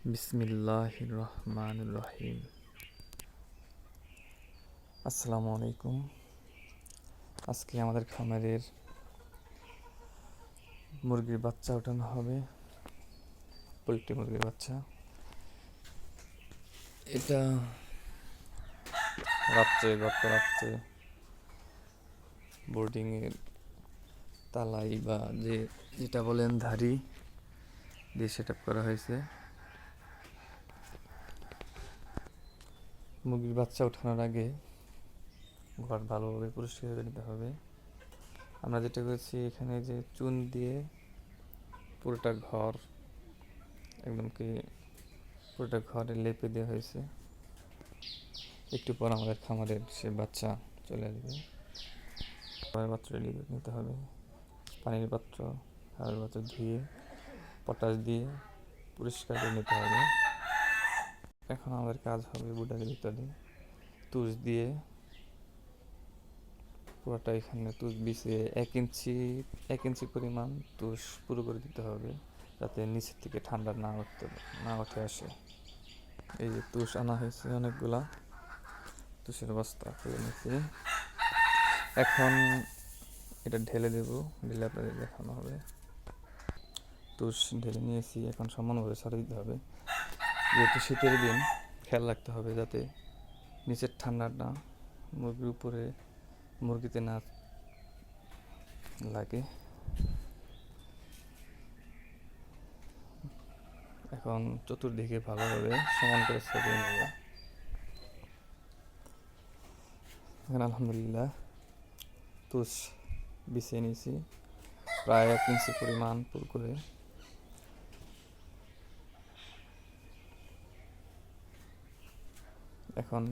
বিসমিল্লাহির রহমানির রহিম। আসসালামু আলাইকুম। আজকে আমাদের খামারের মুরগির বাচ্চা ওঠানো হবে, পোলট্রি মুরগির বাচ্চা। এটা গত রাত্রে বোর্ডিংয়ের তালাই বা যেটা বলেন ধাড়ি দিয়ে সেট আপ করা হয়েছে। মুরগির বাচ্চা ওঠানোর আগে ঘর ভালোভাবে পরিষ্কার করে নিতে হবে। আমরা যেটা করেছি, এখানে যে চুন দিয়ে পুরোটা ঘর পুরোটা ঘরে লেপে দেওয়া হয়েছে। একটু পর আমাদের খামারের সে বাচ্চা চলে আসবে। খাবারের পাত্র রেডি করে নিতে হবে। পানির পাত্র, খাবারের পাত্র ধুয়ে পটাশ দিয়ে পরিষ্কার করে নিতে হবে। এখন আমাদের কাজ হবে বুটারের ভিতরে তুষ দিয়ে পুরোটা এখানে তুষ বিছিয়ে এক ইঞ্চি পরিমাণ তুষ পুরো করে দিতে হবে, যাতে নিচের থেকে ঠান্ডা না উঠে আসে। এই যে তুষ আনা হয়েছে অনেকগুলা, তুষের বস্তা করে নিচ্ছি। এখন এটা ঢেলে আপনাদের দেখানো হবে। তুষ ঢেলে নিয়েছি, এখন সমানভাবে ছড়িয়ে দিতে হবে। যেহেতু শীতের দিন, খেয়াল রাখতে হবে যাতে নিচের ঠান্ডাটা মুরগিতে না লাগে। এখন চতুর্দিকে ভালোভাবে সমান করে ছড়িয়ে নেব। এখন আলহামদুলিল্লাহ তুষ বিছিয়ে নিয়েছি প্রায় 1 ইঞ্চি পরিমাণ পুর করে। এখন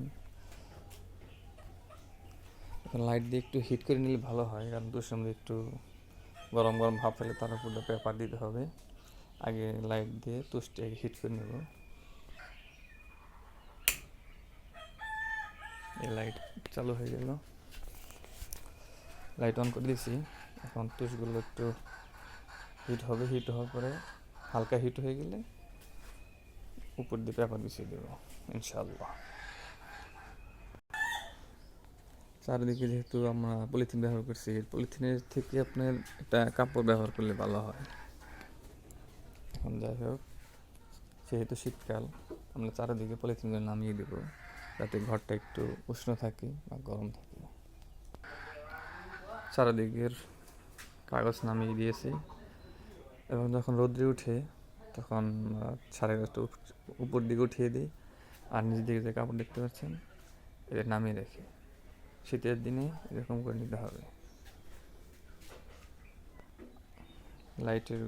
লাইট দিয়ে একটু হিট করে নিলে ভালো হয়, কারণ তুষের মধ্যে একটু গরম ভাব ফেলে তার উপর পেপার দিতে হবে। আগে লাইট দিয়ে তুষটাকে হিট করে নেব। এই লাইট চালু হয়ে গেল, লাইট অন করে দিয়েছি। এখন তুষগুলো একটু হিট হওয়ার পরে হালকা হিট হয়ে গেলে উপর দিয়ে পেপার বিছিয়ে দেবো ইনশাআল্লাহ। চারিদিকে যেহেতু আমরা পলিথিন ব্যবহার করছি, পলিথিনের থেকে আপনার একটা কাপড় ব্যবহার করলে ভালো হয়। এখন যাই হোক, যেহেতু শীতকাল, আমরা চারিদিকে পলিথিনগুলো নামিয়ে দেব, যাতে ঘরটা একটু উষ্ণ থাকে বা গরম থাকে। চারিদিকের কাগজ নামিয়ে দিয়েছি, এবং যখন রোদ্রে উঠে তখন সাড়ে গাছটা উপর দিকে উঠিয়ে দিই, আর নিচ দিকে যে কাপড় দেখতে পাচ্ছেন এটা নামিয়ে রেখে শীতের দিনে এরকম করে নিতে হবে। লাইটের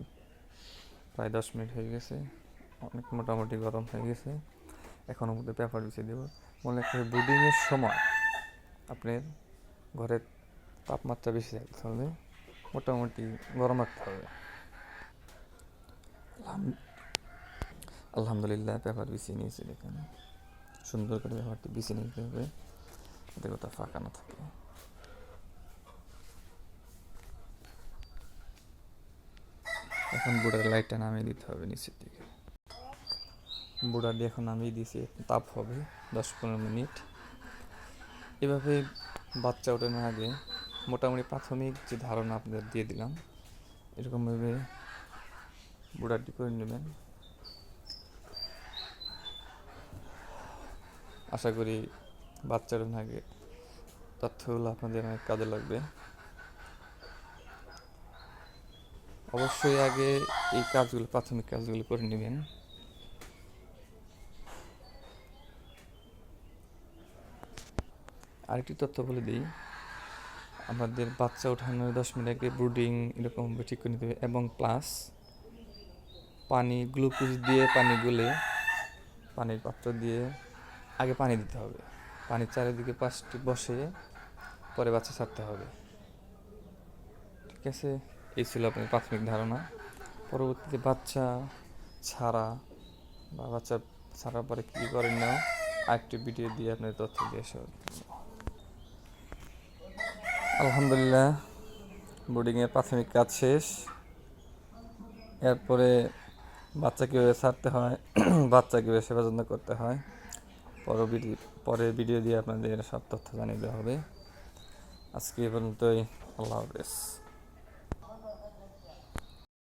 প্রায় 10 মিনিট হয়ে গেছে, অনেক মোটামুটি গরম হয়ে গেছে। এখন উপরে পেপার বিছিয়ে দেবো। মনে করে ব্রুডিংয়ের সময় আপনার ঘরের তাপমাত্রা বেশি রাখতে হবে, মোটামুটি গরম রাখতে হবে। আলহামদুলিল্লাহ পেপার বিছিয়ে নিয়েছি, দেখেন সুন্দর করে পেপারটি বিছিয়ে নিতে হবে যাতে কোথাও ফাঁকা না থাকে। এখন বুড়ার লাইটটা নামিয়ে দিতে হবে নিচের দিকে। বুড়া দিয়ে এখন নামিয়ে দিয়েছি, তাপ হবে 10-15 মিনিট। এভাবে বাচ্চা ওঠানোর আগে মোটামুটি প্রাথমিক যে ধারণা আপনাদের দিয়ে দিলাম, এরকমভাবে বুড়াটি করে নেবেন। আশা করি বাচ্চা ওঠানোর আগে তথ্যগুলো আপনাদের অনেক কাজে লাগবে। অবশ্যই আগে এই প্রাথমিক কাজগুলো করে নেবেন। আরেকটি তথ্য বলে দিই, আমাদের বাচ্চা ওঠানোর 10 মিনিট আগে ব্রুডিং এরকমভাবে ঠিক করে নিতে হবে, এবং প্লাস গ্লুকোজ দিয়ে পানি গুলে পানির পাত্র দিয়ে আগে পানি দিতে হবে। পানির চারিদিকে 5টি বসে পরে বাচ্চা ছাড়তে হবে। ঠিক আছে, এই ছিল আপনার প্রাথমিক ধারণা। পরবর্তীতে বাচ্চা ছাড়ার পরে কী করেন না, আরেকটি ভিডিও দিয়ে আপনার তথ্য দিয়ে আসা। আলহামদুলিল্লাহ বোর্ডিংয়ের প্রাথমিক কাজ শেষ। এরপরে বাচ্চা কীভাবে ছাড়তে হয়, বাচ্চা কীভাবে সেবা যত্ন করতে হয়, পরের ভিডিও দিয়ে আপনাদের সব তথ্য জানিয়ে দেওয়া হবে। আজকে এই পর্যন্তই। আল্লাহ হাফেজ।